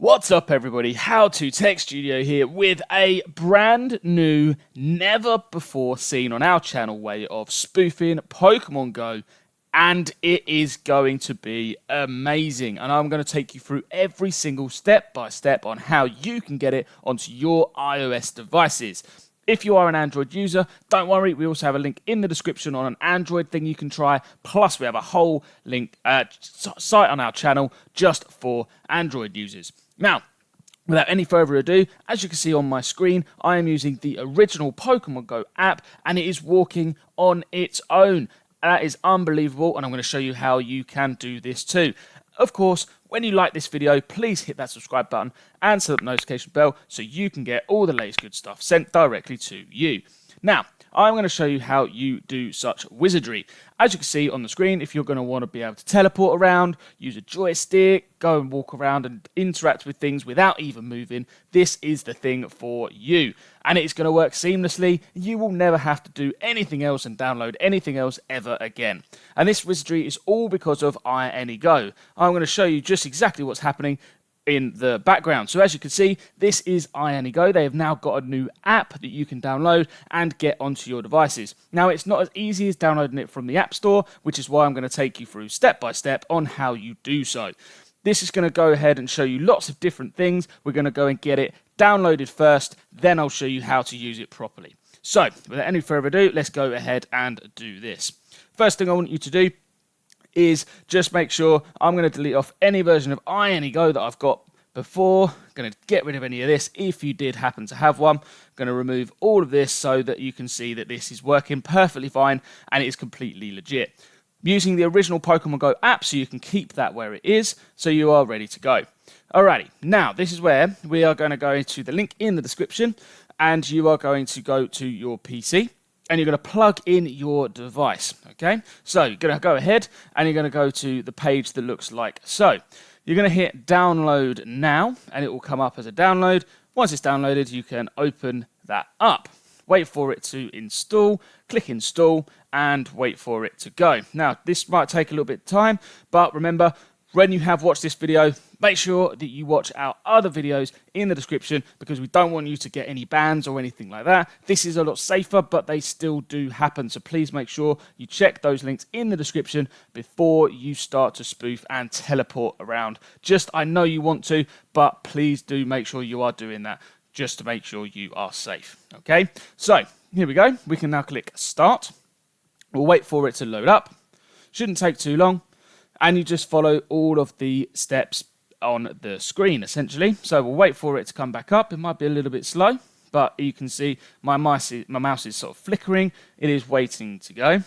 What's up everybody, How to Tech Studio here with a brand new, never before seen on our channel way of spoofing Pokemon Go, and it is going to be amazing. And I'm going to take you through every single step by step on how you can get it onto your iOS devices. If you are an Android user, don't worry, we also have a link in the description on an Android thing you can try, plus we have a whole link site on our channel just for Android users. Now, without any further ado, as you can see on my screen, I am using the original Pokemon Go app, and it is working on its own. That is unbelievable, and I'm going to show you how you can do this too. Of course, when you like this video, please hit that subscribe button and set up the notification bell so you can get all the latest good stuff sent directly to you. Now, I'm going to show you how you do such wizardry. As you can see on the screen, if you're going to want to be able to teleport around, use a joystick, go and walk around and interact with things without even moving, this is the thing for you. And it's going to work seamlessly. You will never have to do anything else and download anything else ever again. And this wizardry is all because of iAnyGo. I'm going to show you just exactly what's happening in the background. So as you can see, this is iAnyGo. They have now got a new app that you can download and get onto your devices. Now, it's not as easy as downloading it from the App Store, which is why I'm going to take you through step by step on how you do so. This is going to go ahead and show you lots of different things. We're going to go and get it downloaded first, then I'll show you how to use it properly. So, without any further ado, let's go ahead and do this. First thing I want you to do is just make sure I'm going to delete off any version of iAnyGo that I've got before. I'm going to get rid of any of this if you did happen to have one. I'm going to remove all of this so that you can see that this is working perfectly fine and it is completely legit. Using the original Pokemon Go app so you can keep that where it is so you are ready to go. Alrighty, now this is where we are going to go into the link in the description, and you are going to go to your PC and you're going to plug in your device, okay? So you're going to go ahead and you're going to go to the page that looks like so. You're going to hit download now and it will come up as a download. Once it's downloaded, you can open that up. Wait for it to install, click install, and wait for it to go. Now, this might take a little bit of time, but remember, when you have watched this video, make sure that you watch our other videos in the description because we don't want you to get any bans or anything like that. This is a lot safer, but they still do happen. So please make sure you check those links in the description before you start to spoof and teleport around. I know you want to, but please do make sure you are doing that just to make sure you are safe. Okay, so here we go. We can now click start. We'll wait for it to load up. Shouldn't take too long. And you just follow all of the steps on the screen, essentially. So we'll wait for it to come back up. It might be a little bit slow, but you can see my mouse is sort of flickering. It is waiting to go.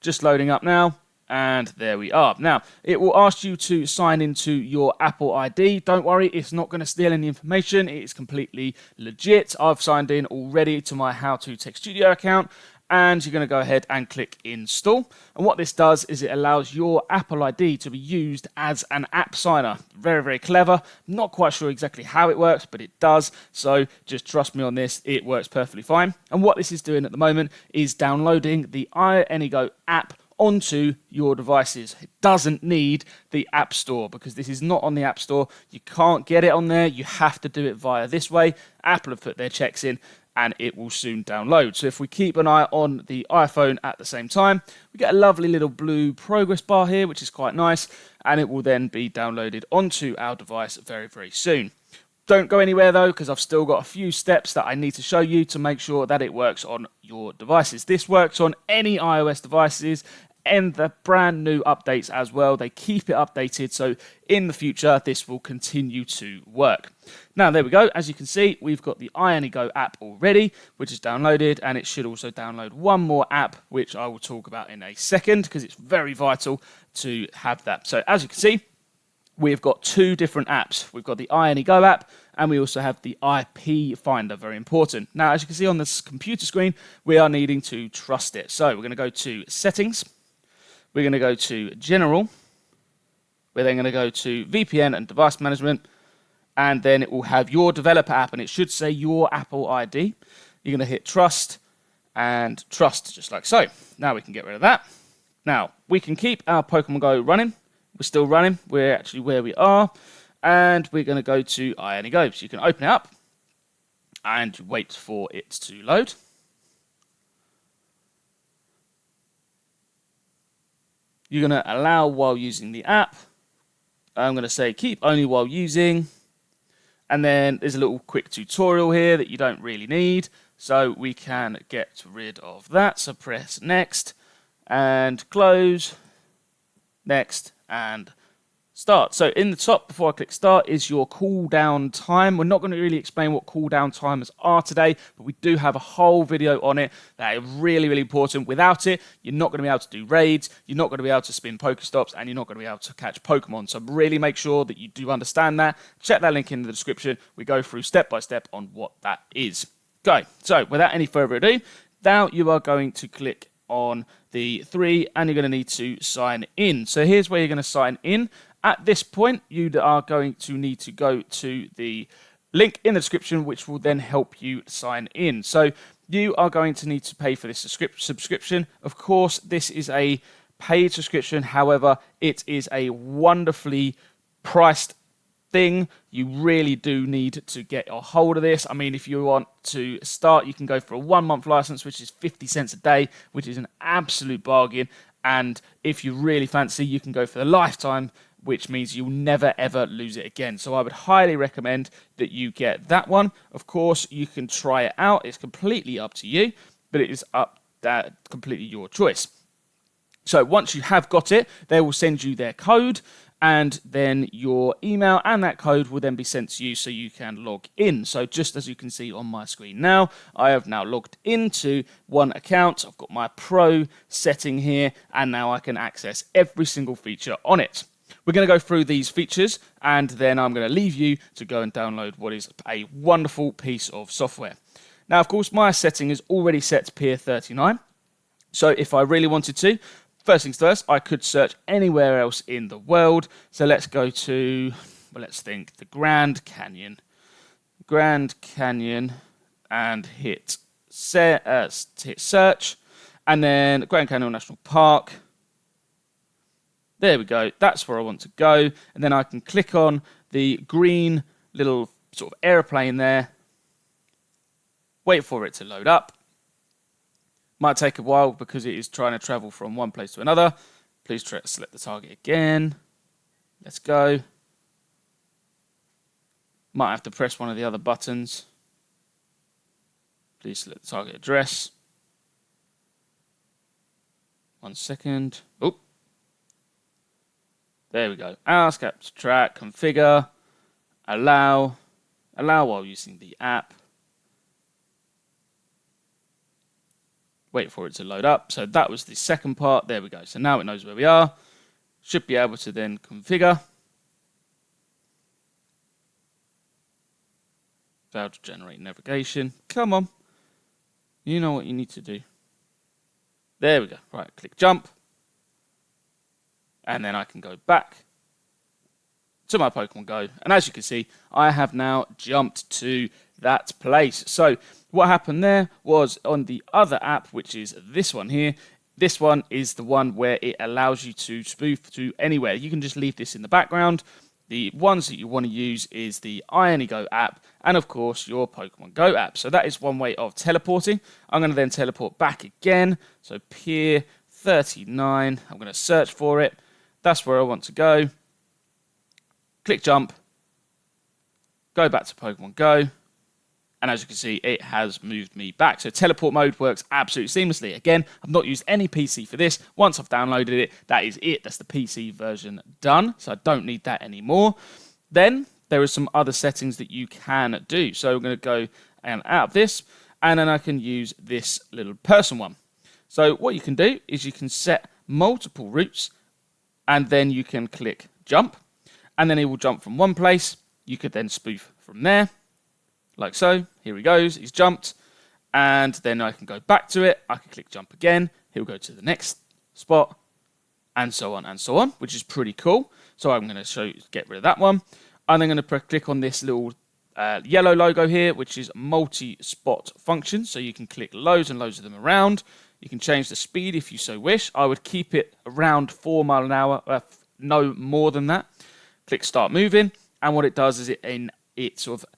Just loading up now, and there we are. Now, it will ask you to sign into your Apple ID. Don't worry, it's not going to steal any information. It is completely legit. I've signed in already to my How to Tech Studio account. And you're going to go ahead and click install. And what this does is it allows your Apple ID to be used as an app signer. Very, very clever. Not quite sure exactly how it works, but it does. So just trust me on this. It works perfectly fine. And what this is doing at the moment is downloading the iAnyGo app onto your devices. It doesn't need the App Store because this is not on the App Store. You can't get it on there. You have to do it via this way. Apple have put their checks in, and it will soon download. So if we keep an eye on the iPhone at the same time, we get a lovely little blue progress bar here, which is quite nice, and it will then be downloaded onto our device very, very soon. Don't go anywhere though, because I've still got a few steps that I need to show you to make sure that it works on your devices. This works on any iOS devices and the brand new updates as well. They keep it updated, so in the future this will continue to work. Now there we go. As you can see, we've got the iAnyGo app already, which is downloaded, and it should also download one more app, which I will talk about in a second because it's very vital to have that. So as you can see, we've got two different apps. We've got the iAnyGo app, and we also have the IP Finder, very important. Now, as you can see on this computer screen, we are needing to trust it. So we're going to go to Settings. We're going to go to General. We're then going to go to VPN and Device Management, and then it will have your developer app, and it should say your Apple ID. You're going to hit Trust and Trust, just like so. Now we can get rid of that. Now, we can keep our Pokemon Go running. We're still running. We're actually where we are. and we're going to go to iAnyGo. So you can open it up and wait for it to load. You're going to allow while using the app. I'm going to say keep only while using. And then there's a little quick tutorial here that you don't really need. So we can get rid of that. So press next and close, next and start. So in the top, before I click start, is your cooldown time. We're not going to really explain what cooldown timers are today, but we do have a whole video on it that is really, really important. Without it, you're not going to be able to do raids, you're not going to be able to spin Pokestops, and you're not going to be able to catch Pokemon. So really make sure that you do understand that. Check that link in the description. We go through step by step on what that is. Go. So without any further ado, now you are going to click on the 3 and you're going to need to sign in. So here's where you're going to sign in. At this point, you are going to need to go to the link in the description, which will then help you sign in. So you are going to need to pay for this subscription. Of course, this is a paid subscription. However, it is a wonderfully priced thing. You really do need to get a hold of this. I mean, if you want to start, you can go for a 1-month license, which is 50 cents a day, which is an absolute bargain. And if you really fancy, you can go for the lifetime, which means you'll never ever lose it again. So I would highly recommend that you get that one. Of course, you can try it out. It's completely up to you, but it is completely your choice. So once you have got it, they will send you their code, and then your email and that code will then be sent to you so you can log in. So just as you can see on my screen now, I have now logged into one account. I've got my Pro setting here, and now I can access every single feature on it. We're going to go through these features, and then I'm going to leave you to go and download what is a wonderful piece of software. Now, of course, my setting is already set to Pier 39. So if I really wanted to, first things first, I could search anywhere else in the world. So let's go to, well, let's think, the Grand Canyon. Grand Canyon, and hit search, and then Grand Canyon National Park. There we go. That's where I want to go. And then I can click on the green little sort of aeroplane there. Wait for it to load up. Might take a while because it is trying to travel from one place to another. Please select the target again. Let's go. Might have to press one of the other buttons. Please select the target address. 1 second. Oh. There we go. Ask app to track, configure, allow while using the app. Wait for it to load up. So that was the second part. There we go. So now it knows where we are. Should be able to then configure. Failed to generate navigation. Come on. You know what you need to do. There we go. Right, click jump. And then I can go back to my Pokemon Go. And as you can see, I have now jumped to that place. So what happened there was on the other app, which is this one here. This one is the one where it allows you to spoof to anywhere. You can just leave this in the background. The ones that you want to use is the iAnyGo app and, of course, your Pokemon Go app. So that is one way of teleporting. I'm going to then teleport back again. So Pier 39. I'm going to search for it. That's where I want to go. Click jump. Go back to Pokemon Go. And as you can see, it has moved me back. So teleport mode works absolutely seamlessly. Again, I've not used any PC for this. Once I've downloaded it, that is it. That's the PC version done. So I don't need that anymore. Then there are some other settings that you can do. So I'm going to go and out of this. And then I can use this little person one. So what you can do is you can set multiple routes. And then you can click jump, and then it will jump from one place. You could then spoof from there, like so. Here he goes, he's jumped, and then I can go back to it. I can click jump again. He'll go to the next spot, and so on, which is pretty cool. So I'm going to show you, get rid of that one. I'm then going to click on this little yellow logo here, which is multi-spot function. So you can click loads and loads of them around. You can change the speed if you so wish. I would keep it around 4 miles an hour, no more than that. Click start moving, And what it does is it sort of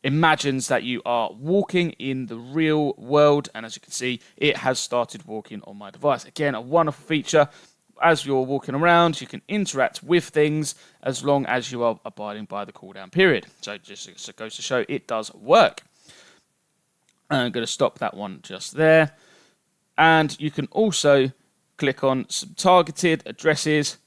imagines that you are walking in the real world, and as you can see, it has started walking on my device. Again, a wonderful feature. As you're walking around, you can interact with things as long as you are abiding by the cooldown period. So just goes to show it does work. I'm going to stop that one just there. And you can also click on some targeted addresses,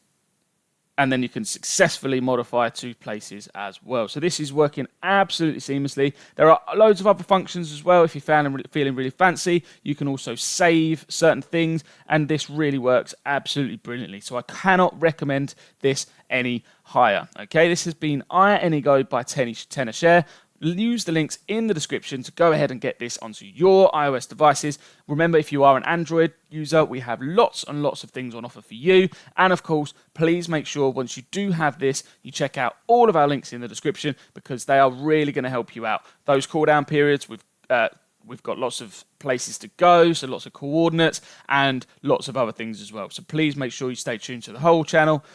and then you can successfully modify to places as well. So this is working absolutely seamlessly. There are loads of other functions as well. If you're feeling really fancy, you can also save certain things, and this really works absolutely brilliantly. So I cannot recommend this any higher. Okay, this has been iAnyGo by Tenor Share. Use the links in the description to go ahead and get this onto your iOS devices. Remember, if you are an Android user, we have lots and lots of things on offer for you. And of course, please make sure once you do have this, you check out all of our links in the description, because they are really going to help you out. Those cooldown periods, we've got lots of places to go, so lots of coordinates and lots of other things as well. So please make sure you stay tuned to the whole channel.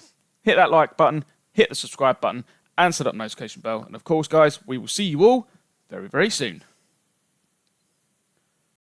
Hit that like button, hit the subscribe button, and set up notification bell. And of course, guys, we will see you all very, very soon.